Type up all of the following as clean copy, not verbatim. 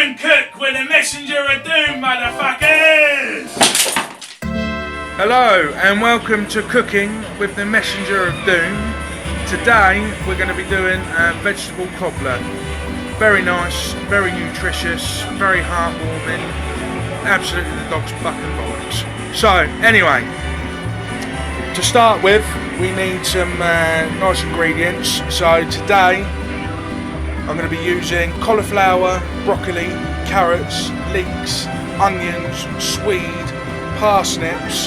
and cook with the messenger of doom, motherfuckers! Hello and welcome to Cooking with the Messenger of Doom. Today we're going to be doing a vegetable cobbler. Very nice, very nutritious, very heartwarming. Absolutely the dog's fucking bollocks. So anyway, to start with we need some nice ingredients. So today I'm going to be using cauliflower, broccoli, carrots, leeks, onions, swede, parsnips,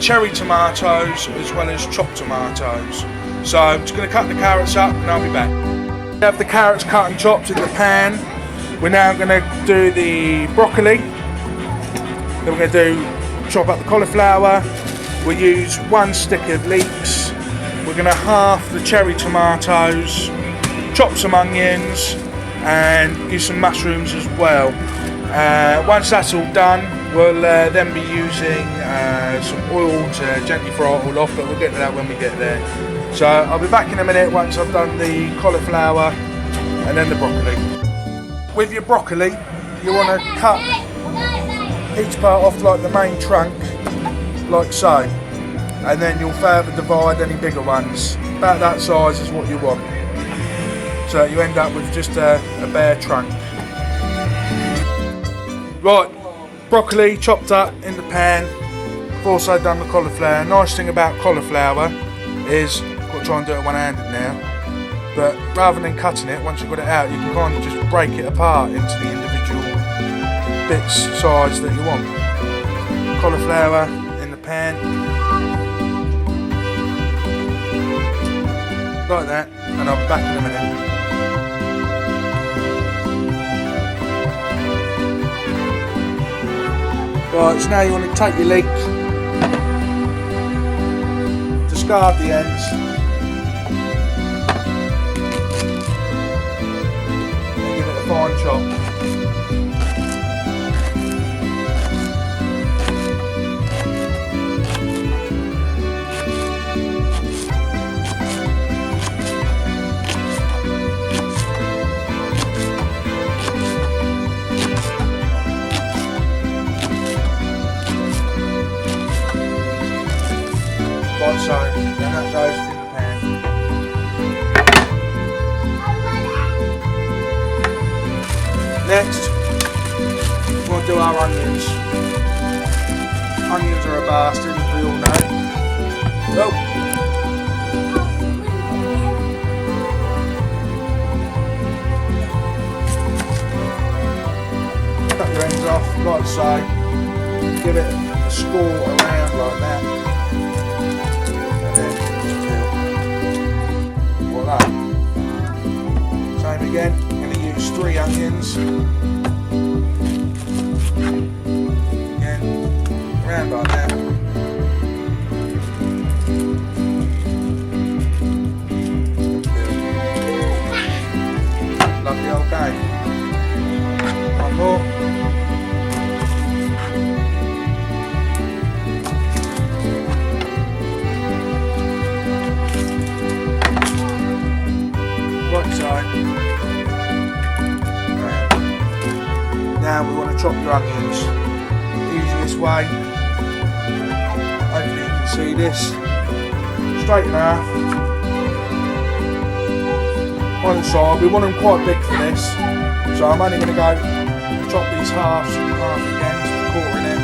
cherry tomatoes as well as chopped tomatoes. So I'm just going to cut the carrots up and I'll be back. We have the carrots cut and chopped in the pan. We're now going to do the broccoli. Then we're going to chop up the cauliflower. We'll use 1 stick of leeks. We're going to half the cherry tomatoes, chop some onions and use some mushrooms as well. Once that's all done, we'll then be using some oil to gently fry it all off, but we'll get to that when we get there. So I'll be back in a minute once I've done the cauliflower and then the broccoli. With your broccoli, you want to cut each part off like the main trunk, like so, and then you'll further divide any bigger ones. About that size is what you want. So you end up with just a bare trunk. Right, broccoli chopped up in the pan. I've also done the cauliflower. Nice thing about cauliflower is, I've got to try and do it one-handed now, but rather than cutting it, once you've got it out, you can kind of just break it apart into the individual bits size that you want. Cauliflower in the pan, like that, and I'll be back in a minute. Right, so now you want to take your leek, discard the ends, and give it a fine chop. Like so, and that goes in the pan. Next, we want to do our onions. Onions are a bastard, as we all know. So, cut your ends off, like so. Give it a score around like that. Same again, I'm going to use 3 onions. Again, around like that. Lovely old game. One more. Right side. Now we want to chop your onions. Easiest way. Hopefully you can see this. Straight in half. On the side. We want them quite big for this. So I'm only going to go chop these halves in half again, so I'm quartering it.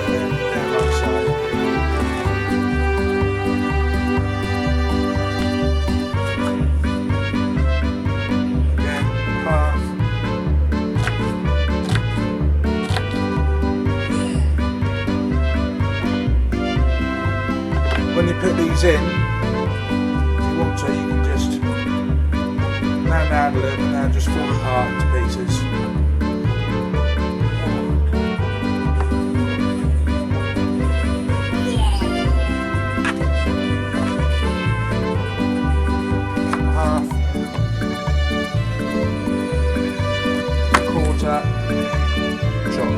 And then down like so. When you put these in, if you want to, you can just manhandle them and they'll just fall apart into pieces. Half, quarter, chop.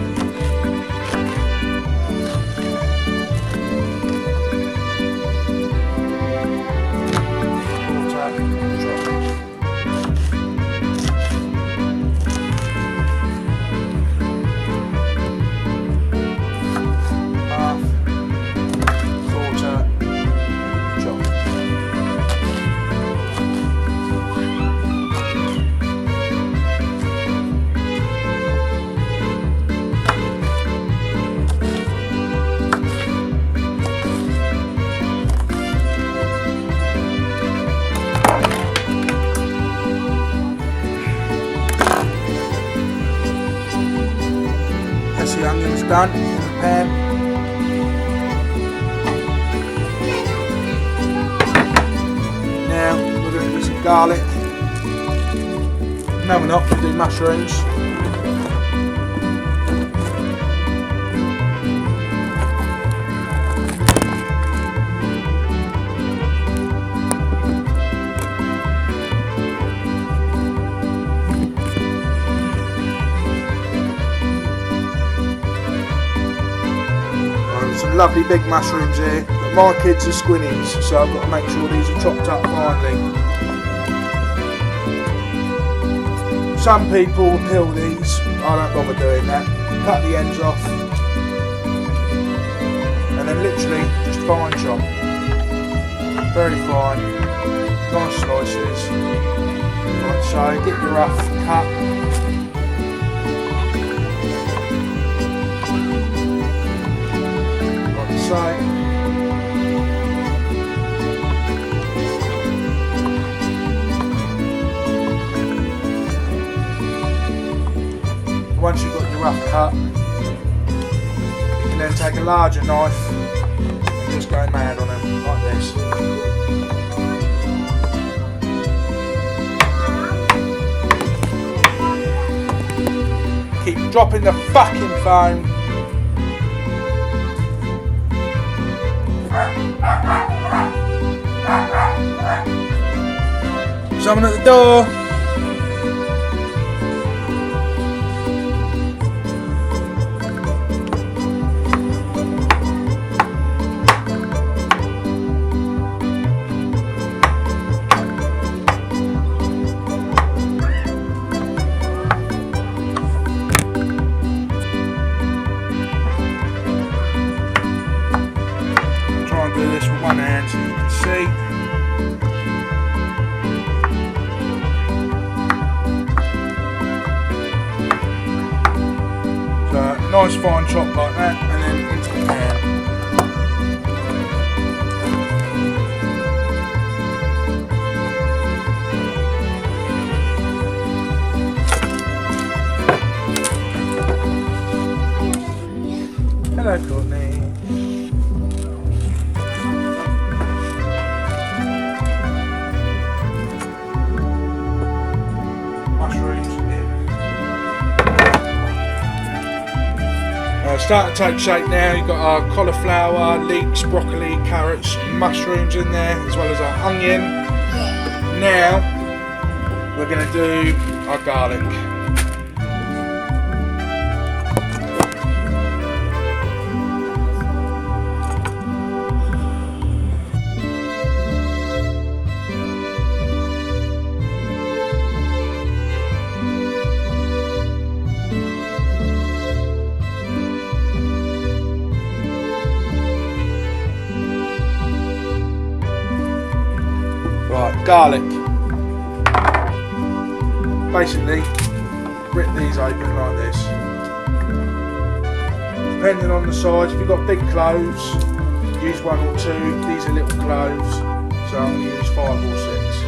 done in the pan. Now we're going to do some garlic. No, we're not going to do mushrooms. Some lovely big mushrooms here, but my kids are squinnies, so I've got to make sure these are chopped up finely. Some people will peel these, I don't bother doing that. Cut the ends off and then literally just fine chop. Very fine, nice slices. Like so, get your rough cut. So, once you've got your rough cut, you can then take a larger knife and just go mad on them like this. Keep dropping the fucking phone. Someone at the door. Try and do this with one hand so you can see. Nice fine chop like that, and then into the pan. Hello, Courtney. Mushrooms in. Starting to take shape now. You've got our cauliflower, leeks, broccoli, carrots, mushrooms in there, as well as our onion. Now we're going to do our garlic. Right, garlic. Basically, rip these open like this. Depending on the size, if you've got big cloves, use 1 or 2. These are little cloves, so I'm going to use 5 or 6.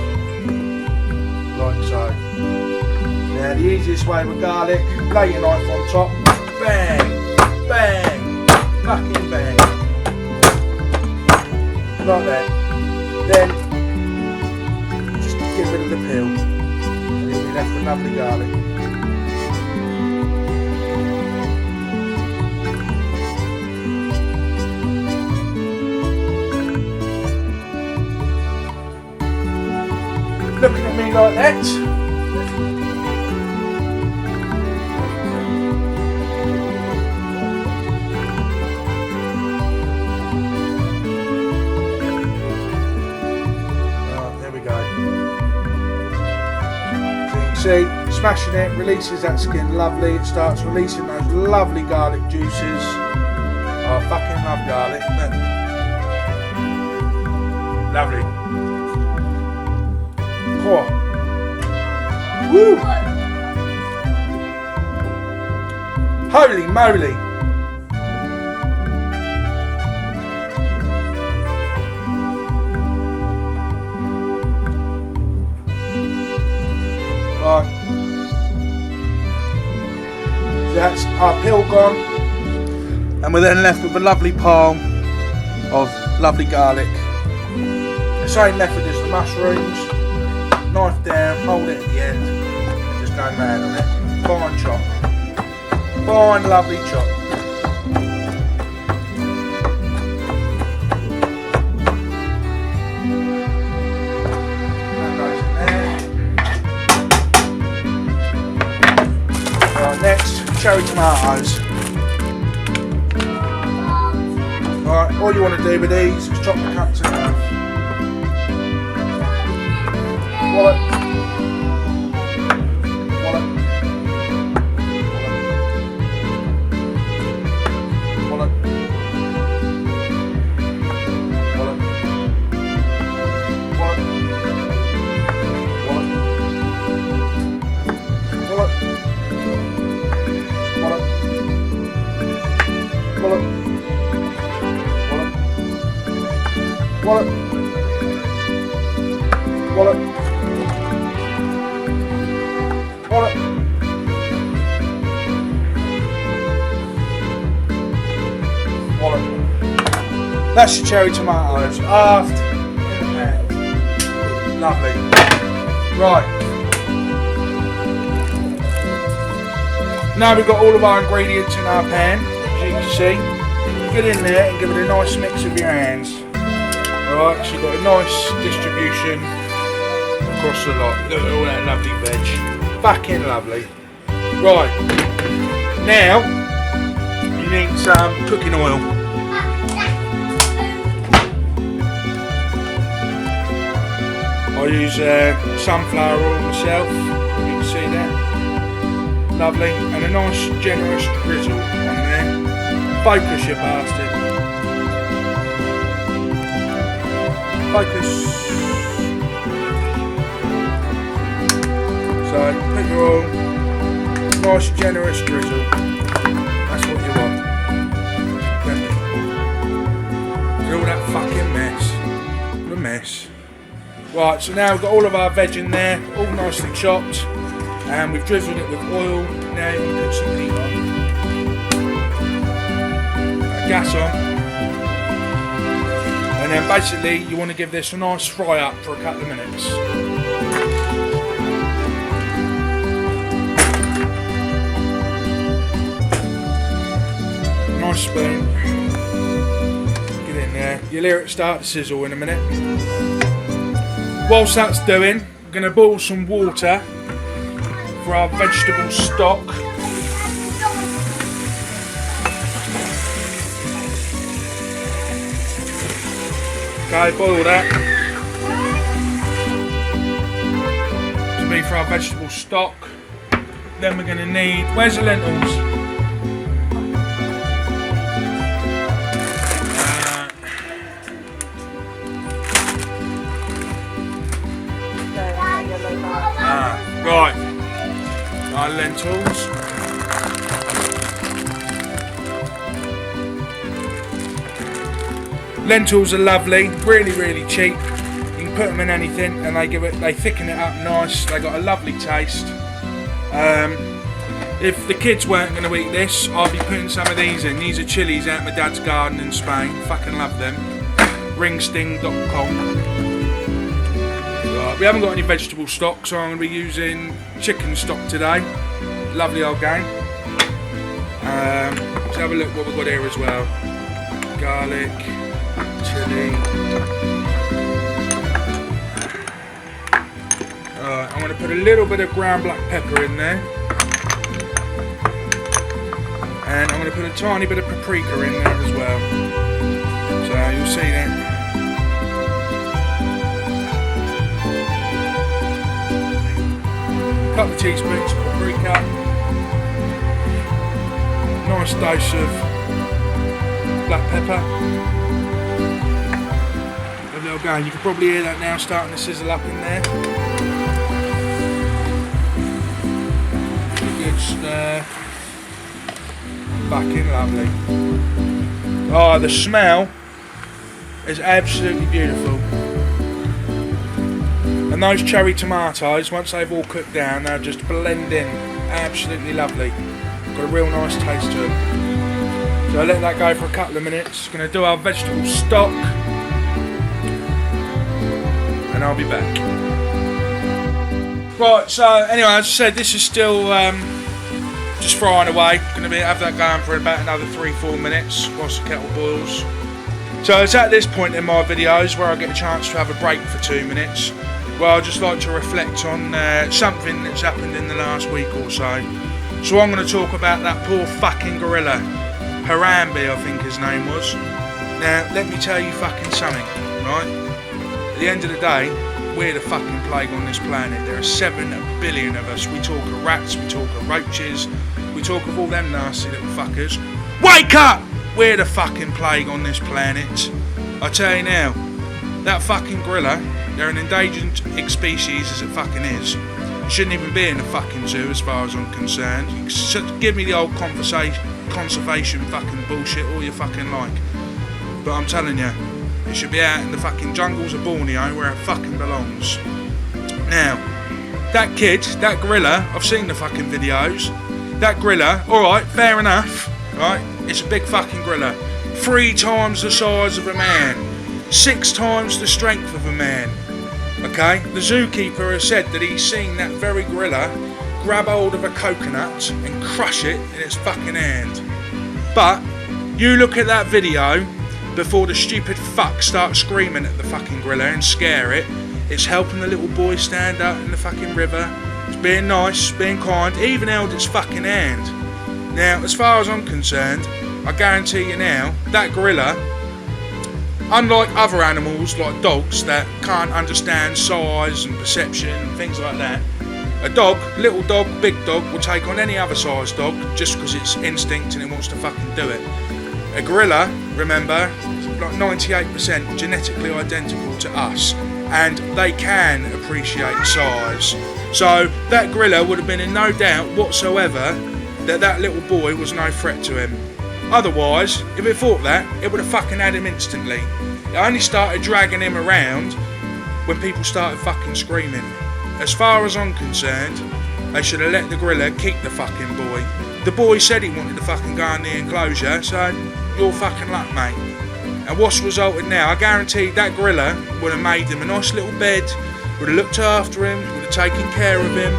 Like so. Now the easiest way with garlic, lay your knife on top, bang, bang, fucking bang. Like that. Then get rid of the peel and you'll be left with lovely garlic. Looking at me like that. See, smashing it releases that skin lovely. It starts releasing those lovely garlic juices. Oh, I fucking love garlic, isn't it? Lovely. Oh. Woo! Holy moly! Right. That's our peel gone. And we're then left with a lovely pile of lovely garlic. The same method as the mushrooms. Knife down, hold it at the end, just go round on it. Fine chop. Fine, lovely chop. That goes in there. Right, next, cherry tomatoes. Right, all you want to do with these is chop the cuts in half. Wallet. Wallet. Wallet. Wallet. Wallet. Wallet. Wallet. Wallet. Wallet. Wallet. Wallet. Wallet. That's your cherry tomatoes. Aft in the pan. Lovely. Right. Now we've got all of our ingredients in our pan, as you can see. Get in there and give it a nice mix with your hands. Alright, so you've got a nice distribution across the lot. Look at all that lovely veg. Fucking lovely. Right, now you need some cooking oil. I use sunflower oil myself, you can see that. Lovely, and a nice generous drizzle on there. Focus, you bastard. Focus. So put your oil, nice generous drizzle. That's what you want. Look at all that fucking mess. What a mess. Right, so now we've got all of our veg in there, all nicely chopped, and we've drizzled it with oil. Now you can put some heat on. Gas on. And then basically you want to give this a nice fry up for a couple of minutes. Nice spoon. Get in there. You'll hear it start to sizzle in a minute. Whilst that's doing, we're going to boil some water for our vegetable stock. Okay, boil that. To be for our vegetable stock. Then we're going to need, where's the lentils? Right, our lentils. Lentils are lovely, really, really cheap. You can put them in anything, and they thicken it up nice. They got a lovely taste. If the kids weren't going to eat this, I'd be putting some of these in. These are chilies out my dad's garden in Spain. Fucking love them. Ringsting.com. We haven't got any vegetable stock, so I'm going to be using chicken stock today. Lovely old game. Let's have a look what we've got here as well. Garlic, chilli. I'm going to put a little bit of ground black pepper in there. And I'm going to put a tiny bit of paprika in there as well. So you'll see that. Couple of teaspoons of paprika, nice dose of black pepper. A little going. You can probably hear that now starting to sizzle up in there. A good stir. Fucking lovely. Oh, the smell is absolutely beautiful. And those cherry tomatoes, once they've all cooked down, they'll just blend in. Absolutely lovely. Got a real nice taste to them. So let that go for a couple of minutes. Going to do our vegetable stock, and I'll be back. Right, so anyway, as I said, this is still just frying away. Going to have that going for about another 3-4 minutes whilst the kettle boils. So it's at this point in my videos where I get a chance to have a break for 2 minutes, where I'd just like to reflect on something that's happened in the last week or so. So I'm going to talk about that poor fucking gorilla, Harambe, I think his name was. Now, let me tell you fucking something, right? At the end of the day, we're the fucking plague on this planet. There are 7 billion of us. We talk of rats, we talk of roaches, we talk of all them nasty little fuckers. Wake up! We're the fucking plague on this planet. I tell you now, that fucking gorilla, they're an endangered species as it fucking is. It shouldn't even be in the fucking zoo as far as I'm concerned. You can give me the old conservation fucking bullshit all you fucking like. But I'm telling you, it should be out in the fucking jungles of Borneo where it fucking belongs. Now, that kid, that gorilla, I've seen the fucking videos. That gorilla, alright, fair enough, right? It's a big fucking gorilla. 3 times the size of a man. 6 times the strength of a man. Okay? The zookeeper has said that he's seen that very gorilla grab hold of a coconut and crush it in its fucking hand. But, you look at that video before the stupid fuck starts screaming at the fucking gorilla and scare it. It's helping the little boy stand up in the fucking river. It's being nice, being kind, even held its fucking hand. Now, as far as I'm concerned, I guarantee you now, that gorilla, unlike other animals like dogs that can't understand size and perception and things like that, a dog, little dog, big dog, will take on any other size dog just because it's instinct and it wants to fucking do it. A gorilla, remember, like 98% genetically identical to us, and they can appreciate size. So that gorilla would have been in no doubt whatsoever that that little boy was no threat to him. Otherwise, if it thought that, it would have fucking had him instantly. It only started dragging him around when people started fucking screaming. As far as I'm concerned, they should have let the gorilla kick the fucking boy. The boy said he wanted to fucking go in the enclosure, so you're fucking luck, mate. And what's resulted now, I guarantee that gorilla would have made him a nice little bed, would have looked after him, would have taken care of him.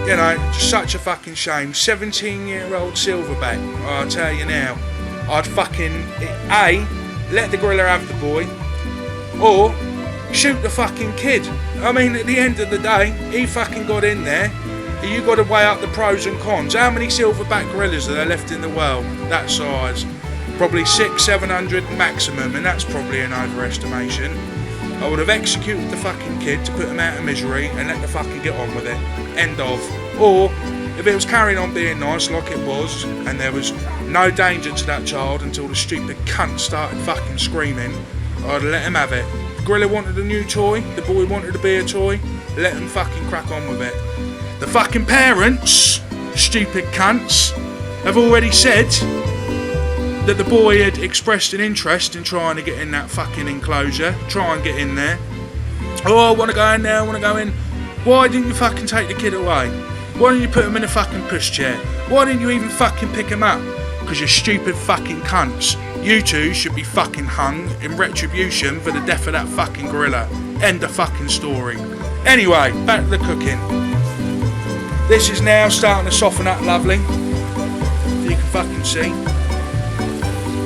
You know, just such a fucking shame. 17-year-old silverback, I'll tell you now. I'd fucking, A, let the gorilla have the boy, or shoot the fucking kid. I mean, at the end of the day, he fucking got in there. You got to weigh up the pros and cons. How many silverback gorillas are there left in the world that size? Probably 600-700 maximum, and that's probably an overestimation. I would have executed the fucking kid to put him out of misery and let the fucking get on with it. End of. Or, if it was carrying on being nice like it was, and there was no danger to that child until the stupid cunt started fucking screaming, I'd let him have it. The gorilla wanted a new toy, the boy wanted to be a toy, let him fucking crack on with it. The fucking parents, stupid cunts, have already said that the boy had expressed an interest in trying to get in that fucking enclosure, try and get in there. Oh, I want to go in there, I want to go in. Why didn't you fucking take the kid away? Why didn't you put him in a fucking pushchair? Why didn't you even fucking pick him up? Because you're stupid fucking cunts. You two should be fucking hung in retribution for the death of that fucking gorilla. End of fucking story. Anyway, back to the cooking. This is now starting to soften up lovely. You can fucking see.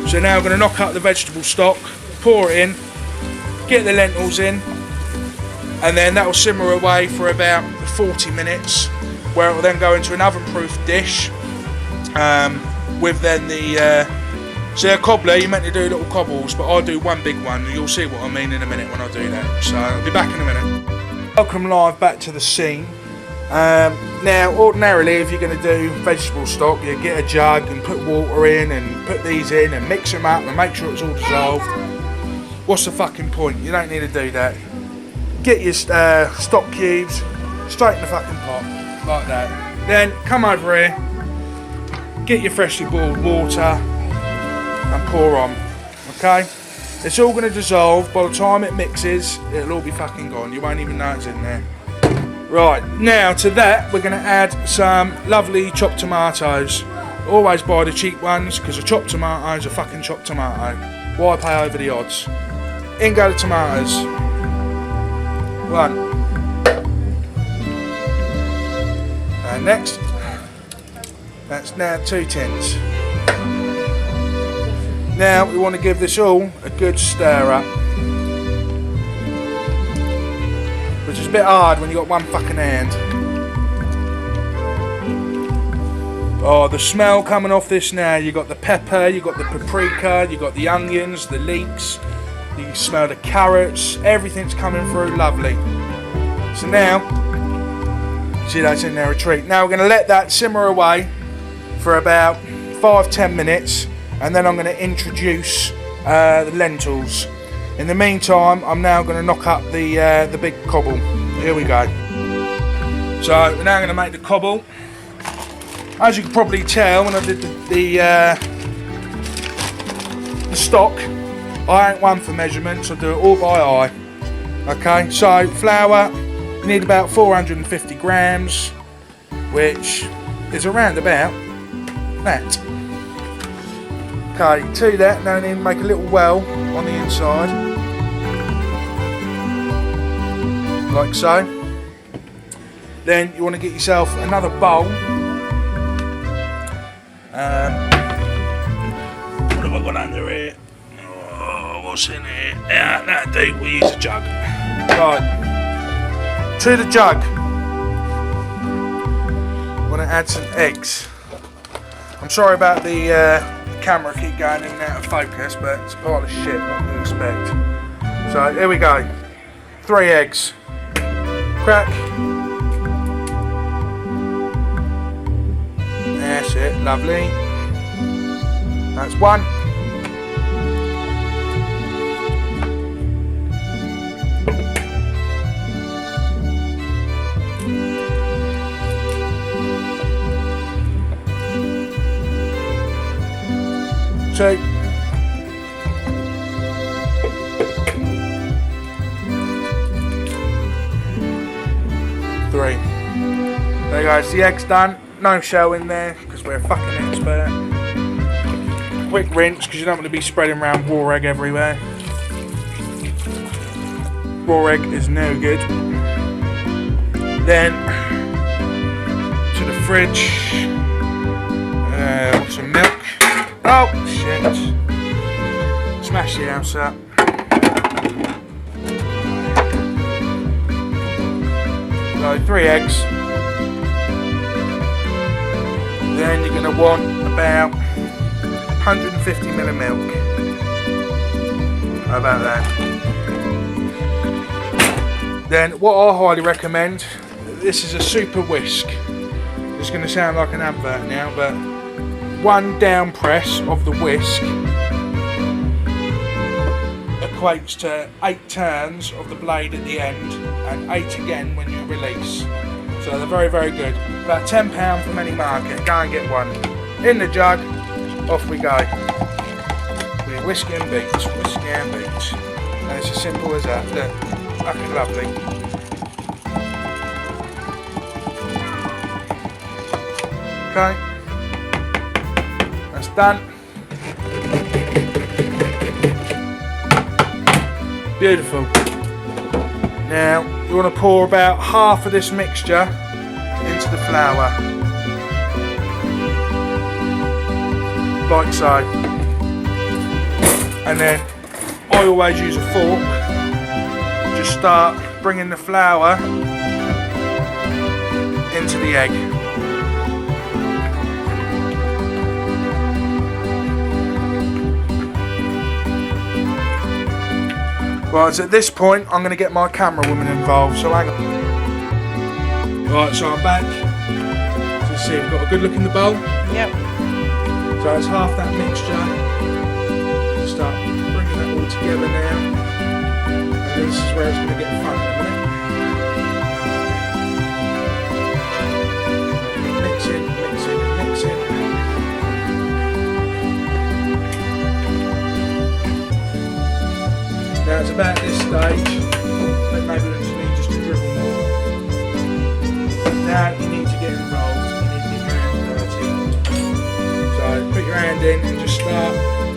So now I'm going to knock out the vegetable stock, pour it in, get the lentils in, and then that will simmer away for about 40 minutes, where it will then go into an oven-proof dish with then the a cobbler. You're meant to do little cobbles, but I'll do one big one. You'll see what I mean in a minute when I do that. So I'll be back in a minute. Welcome live back to the scene. Now, ordinarily, if you're going to do vegetable stock, you get a jug and put water in and put these in and mix them up and make sure it's all dissolved. What's the fucking point? You don't need to do that. Get your stock cubes straight in the fucking pot, like that. Then come over here, get your freshly boiled water and pour on, okay? It's all going to dissolve. By the time it mixes, it'll all be fucking gone. You won't even know it's in there. Right, now to that we're going to add some lovely chopped tomatoes. always buy the cheap ones because a chopped tomato is a fucking chopped tomato. Why pay over the odds? In go the tomatoes. 1. And next, that's now 2 tins. Now we want to give this all a good stir up, which is a bit hard when you got one fucking hand. Oh, the smell coming off this now. You got the pepper, you got the paprika, you got the onions, the leeks. You can smell the carrots. Everything's coming through lovely. So now, see that's in there a treat. Now we're going to let that simmer away for about 5-10 minutes, and then I'm going to introduce the lentils. In the meantime, I'm now going to knock up the big cobble. Here we go. So we're now going to make the cobble. As you can probably tell when I did the stock, I ain't one for measurements, I do it all by eye. Okay, so flour, you need about 450 grams, which is around about that. Okay, to that, now I need to make a little well on the inside, like so. Then you want to get yourself another bowl. What have I got under here? Oh, what's in here? Yeah, that'll do. We'll use a jug. Right, to the jug. I want to add some eggs. I'm sorry about the camera keep going in and out of focus, but it's a pile of shit. What do you expect? So here we go. 3 eggs. Crack. That's it, lovely. That's 1. Two. 3. There you go, it's the eggs done. No shell in there because we're a fucking expert. Quick rinse because you don't want to be spreading around raw egg everywhere. Raw egg is no good. Then to the fridge. Some milk. Oh shit! Smash the house up. So 3 eggs. Then you're going to want about 150ml of milk. How about that? Then what I highly recommend, this is a super whisk. It's going to sound like an advert now, but 1 down press of the whisk equates to 8 turns of the blade at the end and 8 again when you release. So they're very, very good. About £10 from any market. Go and get one. In the jug, off we go. We whisk and beat, whisk and beat. And it's as simple as that. Look, fucking lovely. Okay. That's done. Beautiful. Now, you want to pour about half of this mixture into the flour. Like so. And then, I always use a fork. Just start bringing the flour into the egg. Right, so at this point, I'm going to get my camera woman involved, so hang on. Right, so I'm back. So see, we've got a good look in the bowl. Yep. So it's half that mixture. Start bringing that all together now. And this is where it's going to get fun in a minute. Mixing, mixing, mixing. Now it's about this stage, but maybe we just need just to dribble more. Now you need to get involved, you need to get your hands dirty.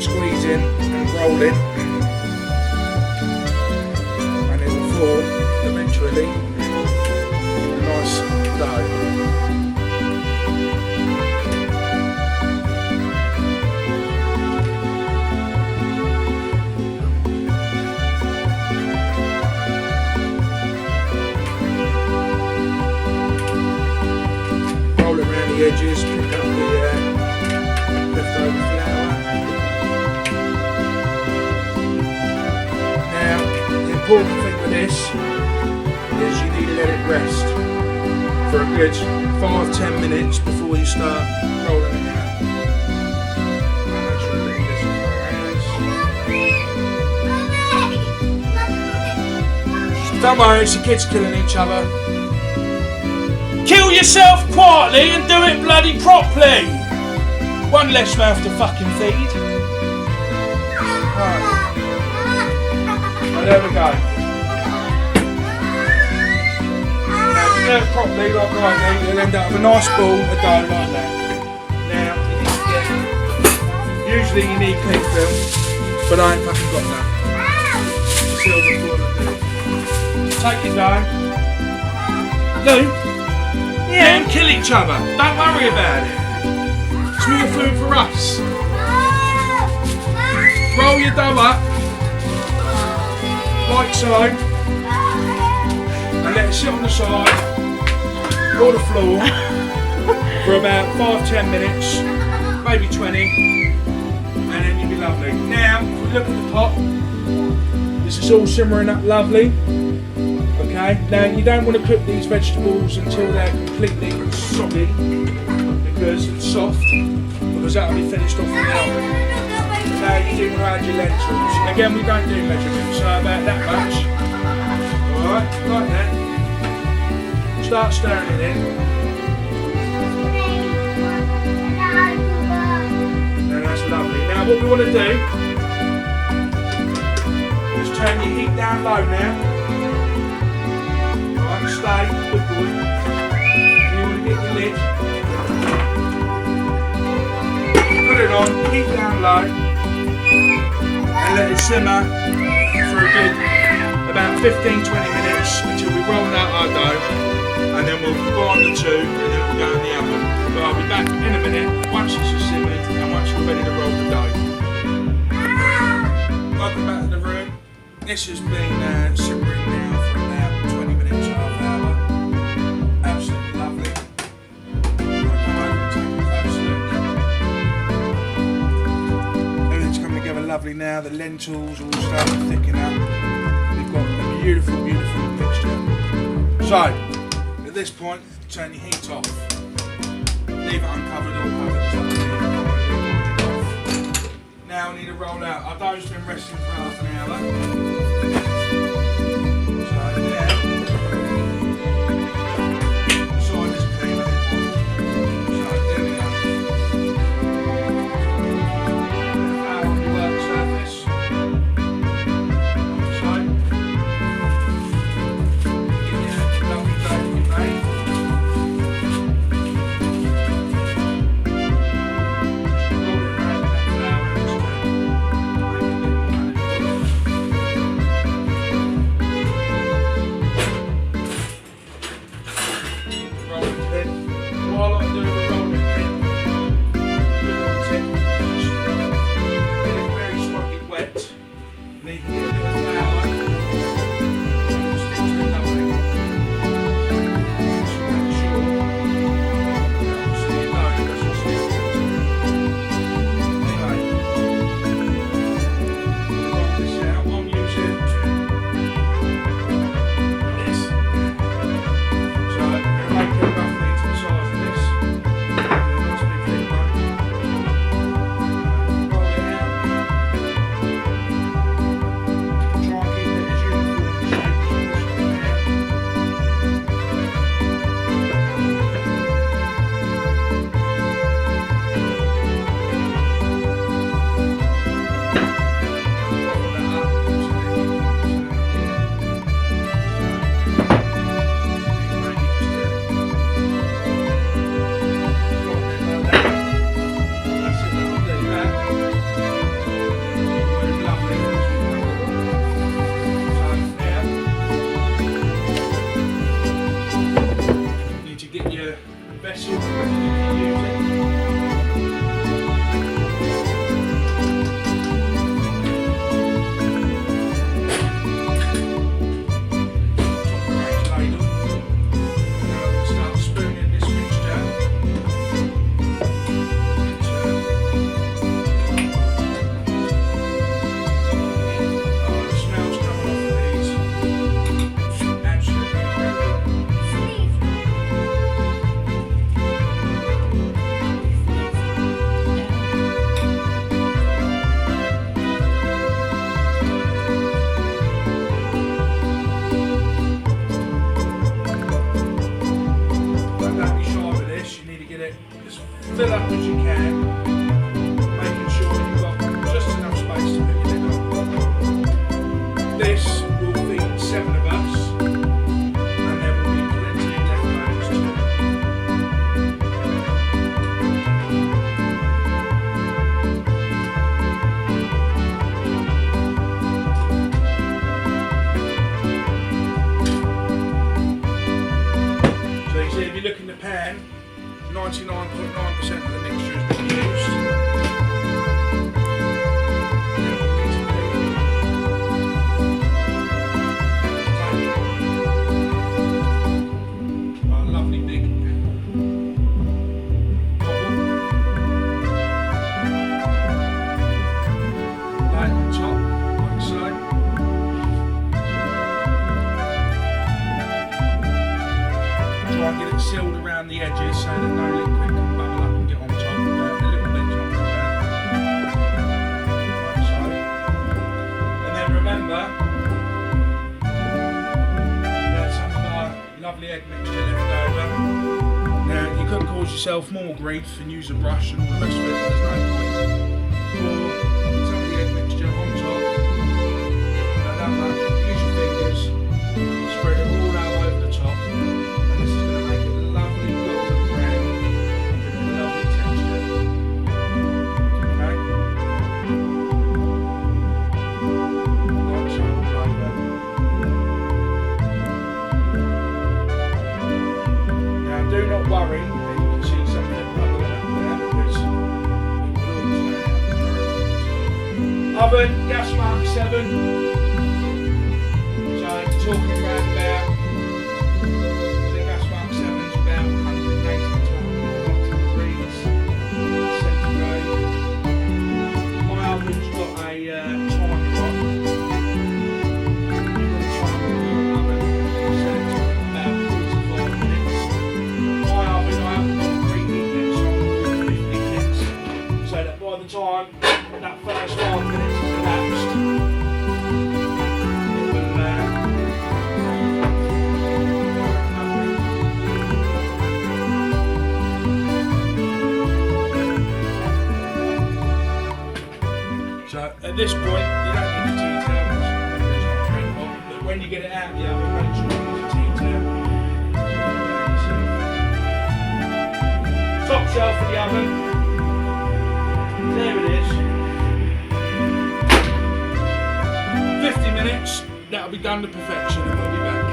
squeezing and rolling, and it will form eventually a nice dough. Roll it around the edges, pick up the leftover flour. Now, the important thing with this is you need to let it rest for a good 5-10 minutes before you start rolling it out. Make sure you leave this in your hands. Don't worry, it's the kids killing each other. Kill yourself quietly and do it bloody properly. One less mouth to fucking feed. Right. There we go. Now, if you do it properly, like I do, you'll end up with a nice ball of dough like that. Now, you need to get. Usually, you need cling film, but I ain't fucking got that. Silver foil. Take your dough. Lou. Yeah, and kill each other. Don't worry about it. It's more food for us. Roll your dough up, like so, and let it sit on the side or the floor for about 5-10 minutes, maybe 20, and then you'll be lovely. Now, if we look at the pot, this is all simmering up lovely. Okay, now you don't want to cook these vegetables until they're completely soggy, because it's soft, because that'll be finished off in the oven. Now you do want to add your lentils. Again, we don't do measurements, so about that much. Alright, like that. Start stirring it in. And that's lovely. Now what we want to do is turn your heat down low now. Stay, good boy. You want to get your lid. Put it on, heat down low, and let it simmer for a good about 15-20 minutes until we roll out our dough, and then we'll combine the two, and then it'll go in the oven. But I'll be back in a minute once it's simmered and once we're ready to roll the dough. Welcome back to the room. This has been simmering now for about 20 minutes, half hour. Absolutely lovely. Everything's coming together lovely now. The lentils are all starting to thicken up. We've got a beautiful, beautiful mixture. So, at this point, turn your heat off. Leave it uncovered or covered. Now we need to roll out. Our dough's been resting for half an hour. So now, side is clean. So there we go. Flour on your work surface. So, get your lovely dough that you made. Roll it around with that flour. fill up as you can, making sure you've got just enough space to put your lid on. This will feed 7 of us, and there will be plenty of leftovers too. So you see, if you look in the pan, 99.9% of the mixture has been used. A lovely big bottle. That on top, like so. Try and get it sealed around the edges so that no liquid can bubble up and get on top. The little bit's not too bad. Like so. And then remember, there's some of our lovely egg mixture left over. Now, you could cause yourself more grief and use a brush and all the rest of it, but there's no point. Pour some of the egg mixture on top. About that much. Use your fingers. Spread it all out over the top. Lovely golden brown with a lovely texture. Okay? Like so, over. Now do not worry that you can see something bubbling up there because it will all turn out perfect. Oven, gas mark 7. So talking around about time that first 5 minutes has elapsed, it will so at this point you don't need a tea towel because it's not very hot, but when you get it out of the oven, make sure you use a tea towel. Top shelf of the oven. There it is. 50 minutes, that'll be done to perfection and we'll be back.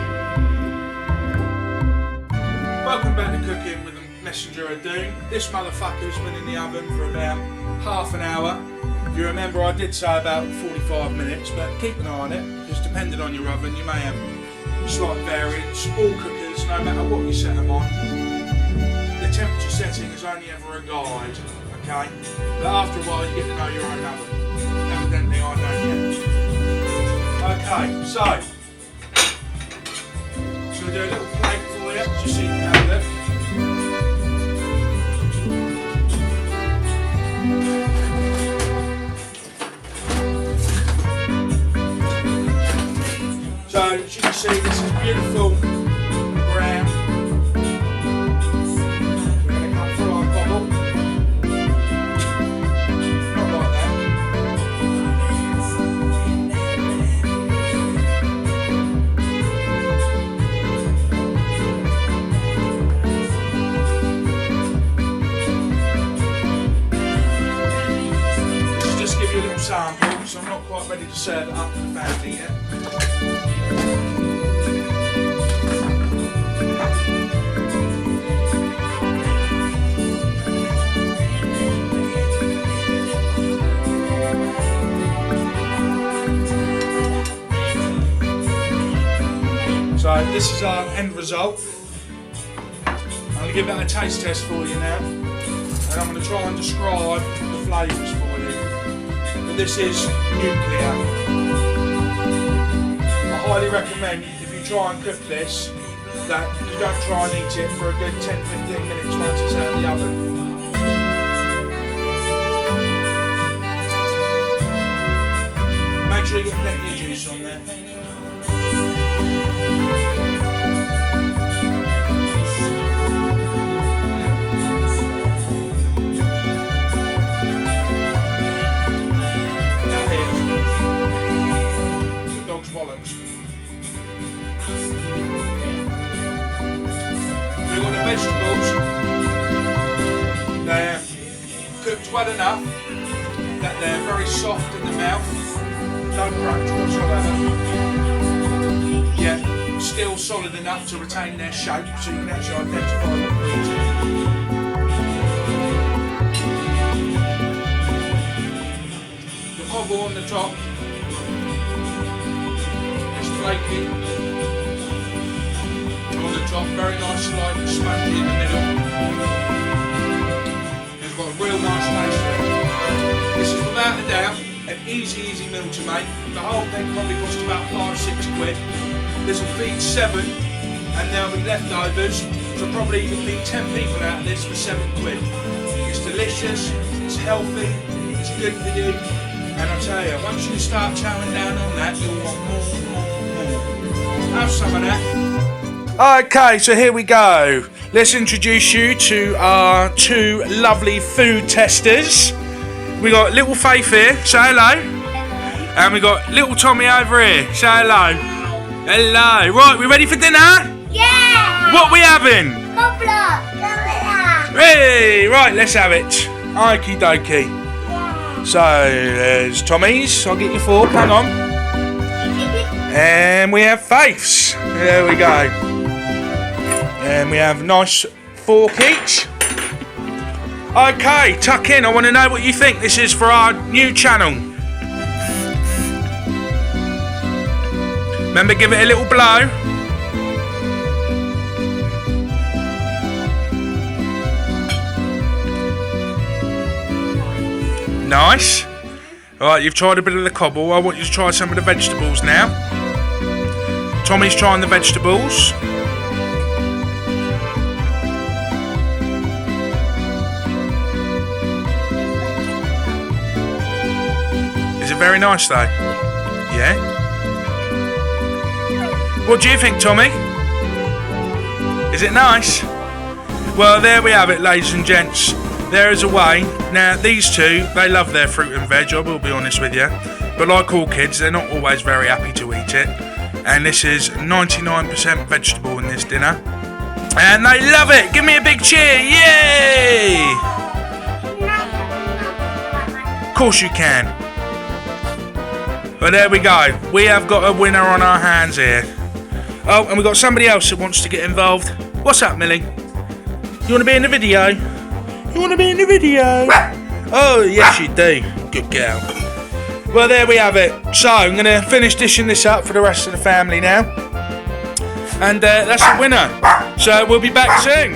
Welcome back to Cooking with the Messenger of Doom. This motherfucker's been in the oven for about half an hour. If you remember, I did say about 45 minutes, but keep an eye on it, because depending on your oven, you may have slight variance. All cookers, no matter what you set them on, the temperature setting is only ever a guide. Okay, but after a while you get to know your own oven. Evidently I don't yet. Okay, so we'll do a little plate for you, just so you can have a look. So as you can see, this is beautiful brown. We're going to cut through our cobble. Sample, so I'm not quite ready to serve it up to the family yet. So this is our end result. I'm going to give that a taste test for you now, and I'm going to try and describe the flavours for you. This is nuclear. I highly recommend if you try and cook this that you don't try and eat it for a good 10-15 minutes once it's out of the oven. Make sure you get plenty of juice on there. vegetables, they're cooked well enough that they're very soft in the mouth, no crunch whatsoever, yet still solid enough to retain their shape so you can actually identify what you're eating. The cobble on the top is flaky on the top, very nice, light and spongy in the middle. It's got a real nice taste to it. This is without a doubt an easy meal to make. The whole thing probably costs about 5-6 quid. This will feed 7 and there'll be leftovers, so probably you can feed 10 people out of this for 7 quid. It's delicious, it's healthy, it's good for you, and I tell you, once you start chowing down on that, you'll want more. Have some of that. Okay, so here we go. Let's introduce you to our 2 lovely food testers. We got little Faith here, say hello. And we got little Tommy over here, say hello. Hello. Right, we ready for dinner? Yeah! What we having? Cobbler! Hey, right, let's have it. Okie dokie. So, there's Tommy's. I'll get your fork, hang on. And we have Faith's. There we go. And we have a nice fork each. Okay, tuck in. I want to know what you think. This is for our new channel. Remember, give it a little blow. Nice. Alright, you've tried a bit of the cobble. I want you to try some of the vegetables now. Tommy's trying the vegetables. Is it very nice though? Yeah? What do you think, Tommy? Is it nice? Well, there we have it, ladies and gents. There is a way. Now, these 2, they love their fruit and veg, I will be honest with you. But like all kids, they're not always very happy to eat it. And this is 99% vegetable in this dinner. And they love it! Give me a big cheer! Yay! Of course you can. But there we go. We have got a winner on our hands here. Oh, and we've got somebody else that wants to get involved. What's up, Millie? You want to be in the video? You want to be in the video? Oh, yes you do. Good girl. Well, there we have it. So, I'm going to finish dishing this up for the rest of the family now. And that's the winner. So, we'll be back soon.